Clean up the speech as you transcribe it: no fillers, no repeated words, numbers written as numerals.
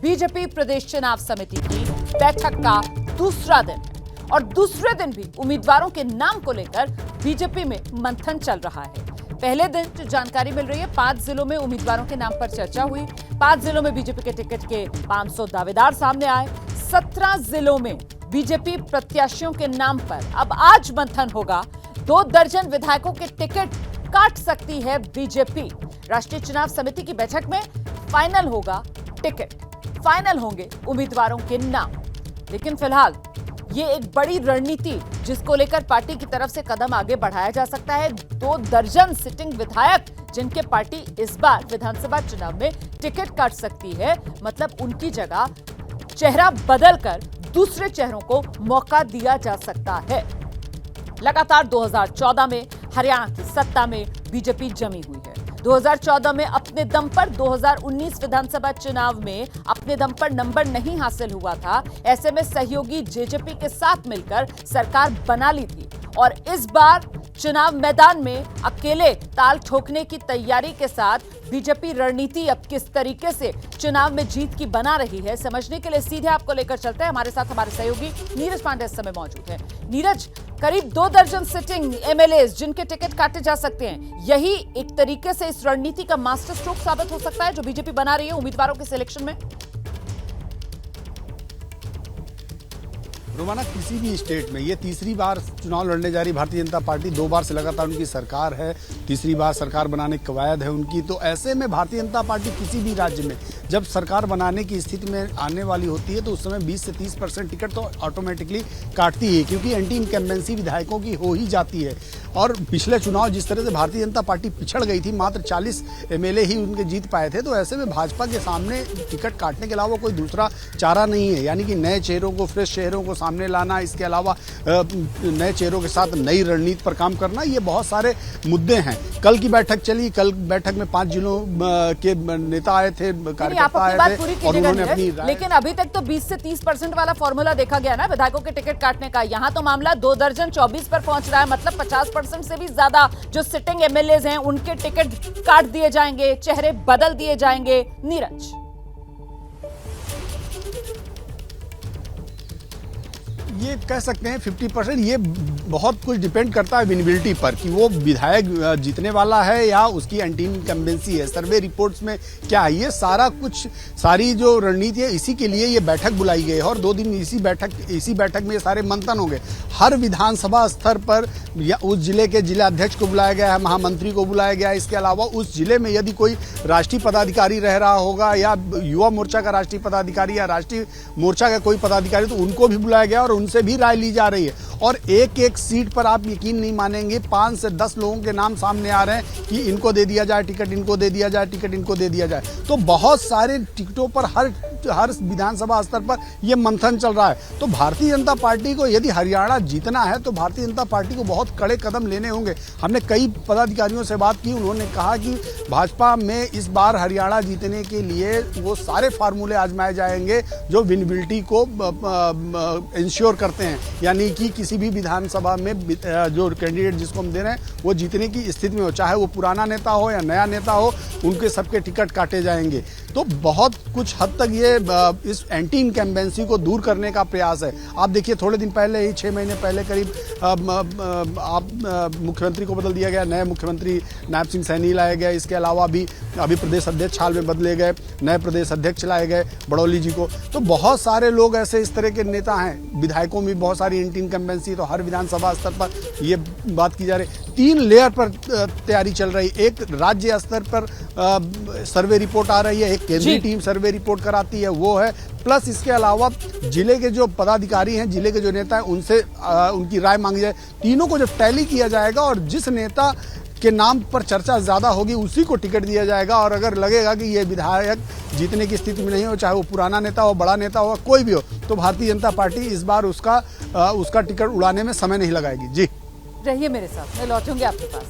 BJP प्रदेश चुनाव समिति की बैठक का दूसरा दिन है और दूसरे दिन भी उम्मीदवारों के नाम को लेकर बीजेपी में मंथन चल रहा है। पहले दिन जो जानकारी मिल रही है, 5 जिलों में उम्मीदवारों के नाम पर चर्चा हुई। 5 जिलों में बीजेपी के टिकट के 500 दावेदार सामने आए। 17 जिलों में बीजेपी प्रत्याशियों के नाम पर अब आज मंथन होगा। 2 दर्जन विधायकों के टिकट काट सकती है बीजेपी। राष्ट्रीय चुनाव समिति की बैठक में फाइनल होगा टिकट, फाइनल होंगे उम्मीदवारों के नाम। लेकिन फिलहाल ये एक बड़ी रणनीति जिसको लेकर पार्टी की तरफ से कदम आगे बढ़ाया जा सकता है। 2 दर्जन सिटिंग विधायक जिनके पार्टी इस बार विधानसभा चुनाव में टिकट काट सकती है, मतलब उनकी जगह चेहरा बदलकर दूसरे चेहरों को मौका दिया जा सकता है। लगातार 2014 में हरियाणा की सत्ता में बीजेपी जमी हुई है। 2014 में अपने दम पर, 2019 विधानसभा चुनाव में अपने दम पर नंबर नहीं हासिल हुआ था। ऐसे में सहयोगी जेजेपी के साथ मिलकर सरकार बना ली थी और इस बार चुनाव मैदान में अकेले ताल ठोकने की तैयारी के साथ बीजेपी रणनीति अब किस तरीके से चुनाव में जीत की बना रही है, समझने के लिए सीधे आपको लेकर चलते हैं। हमारे साथ हमारे सहयोगी नीरज पांडे इस समय मौजूद हैं। नीरज, करीब 2 दर्जन सिटिंग एमएलए जिनके टिकट काटे जा सकते हैं, यही एक तरीके से इस रणनीति का मास्टर स्ट्रोक साबित हो सकता है जो बीजेपी बना रही है उम्मीदवारों के सिलेक्शन में। रोमाना, किसी भी स्टेट में ये तीसरी बार चुनाव लड़ने जा रही भारतीय जनता पार्टी, 2 बार से लगातार उनकी सरकार है, तीसरी बार सरकार बनाने की कवायद है उनकी। तो ऐसे में भारतीय जनता पार्टी किसी भी राज्य में जब सरकार बनाने की स्थिति में आने वाली होती है तो उस समय 20 से 30% टिकट तो ऑटोमेटिकली काटती है, क्योंकि एंटी इनकम्बेंसी विधायकों की हो ही जाती है। और पिछले चुनाव जिस तरह से भारतीय जनता पार्टी पिछड़ गई थी, मात्र 40 एमएलए ही उनके जीत पाए थे, तो ऐसे में भाजपा के सामने टिकट काटने के अलावा कोई दूसरा चारा नहीं है। यानी कि नए चेहरों को, फ्रेश चेहरों को सामने लाना, इसके अलावा नए चेहरों के साथ नई रणनीति पर काम करना, ये बहुत सारे मुद्दे हैं। कल की बैठक चली, कल बैठक में 5 जिलों के नेता आए थे, कार्यकर्ता आए थे और उन्होंने अपनी राय। लेकिन अभी तक तो 20 से 30% वाला फॉर्मूला देखा गया ना विधायकों के टिकट काटने का। यहाँ तो मामला 2 दर्जन 24 पर पहुंच रहा है, मतलब 50% से भी ज्यादा जो सिटिंग एमएलए हैं उनके टिकट काट दिए जाएंगे, चेहरे बदल दिए जाएंगे। नीरज, ये कह सकते हैं 50%। ये बहुत कुछ डिपेंड करता है विनेबिलिटी पर कि वो विधायक जीतने वाला है या उसकी एंटी इनकम्बेंसी है, सर्वे रिपोर्ट्स में क्या है, ये सारा कुछ, सारी जो रणनीति है, इसी के लिए ये बैठक बुलाई गई है। और 2 दिन इसी बैठक में ये सारे मंथन होंगे। हर विधानसभा स्तर पर या उस जिले के जिला अध्यक्ष को बुलाया गया है, महामंत्री को बुलाया गया है। इसके अलावा उस जिले में यदि कोई राष्ट्रीय पदाधिकारी रह रहा होगा या युवा मोर्चा का राष्ट्रीय पदाधिकारी या राष्ट्रीय मोर्चा का कोई पदाधिकारी, तो उनको भी बुलाया गया और उनसे भी राय ली जा रही है। और एक एक सीट पर आप यकीन नहीं मानेंगे, 5 से 10 लोगों के नाम सामने आ रहे हैं कि इनको दे दिया जाए टिकट, इनको दे दिया जाए टिकट, इनको दे दिया जाए। तो बहुत सारे टिकटों पर हर विधानसभा स्तर पर यह मंथन चल रहा है। तो भारतीय जनता पार्टी को यदि हरियाणा जीतना है तो भारतीय जनता पार्टी को बहुत कड़े कदम लेने होंगे। हमने कई पदाधिकारियों से बात की, उन्होंने कहा कि भाजपा में इस बार हरियाणा जीतने के लिए वो सारे फार्मूले आजमाए जाएंगे जो विनेबिलिटी को इंश्योर करते हैं। यानी कि किसी भी विधानसभा में जो कैंडिडेट जिसको हम दे रहे हैं वो जीतने की स्थिति में हो, चाहे वो पुराना नेता हो या नया नेता हो, उनके सबके टिकट काटे जाएंगे। तो बहुत कुछ हद तक ये इस एंटी इनकम्बेंसी को दूर करने का प्रयास है। आप देखिए, थोड़े दिन पहले ही, 6 महीने पहले करीब, मुख्यमंत्री को बदल दिया गया, नए मुख्यमंत्री नायब सिंह सैनी लाए गए। इसके अलावा भी अभी प्रदेश अध्यक्ष हाल में बदले गए, नए प्रदेश अध्यक्ष लाए गए बड़ौली जी को। तो बहुत सारे लोग ऐसे इस तरह के नेता हैं। विधायकों में बहुत सारी एंटी इनकम्बेंसी, तो हर विधानसभा स्तर पर ये बात की जा रही। 3 लेयर पर तैयारी चल रही। एक राज्य स्तर पर सर्वे रिपोर्ट आ रही है, एक केंद्रीय टीम सर्वे रिपोर्ट कराती है, वो है, प्लस इसके अलावा जिले के जो पदाधिकारी हैं, जिले के जो नेता हैं, उनसे उनकी राय मांगी जाए। तीनों को जब टैली किया जाएगा और जिस नेता के नाम पर चर्चा ज्यादा होगी उसी को टिकट दिया जाएगा। और अगर लगेगा कि ये विधायक जीतने की स्थिति में नहीं हो, चाहे वो पुराना नेता हो, बड़ा नेता हो, कोई भी हो, तो भारतीय जनता पार्टी इस बार उसका टिकट उड़ाने में समय नहीं लगाएगी। जी रहिए मेरे साथ, मैं लौटूंगी आपके पास।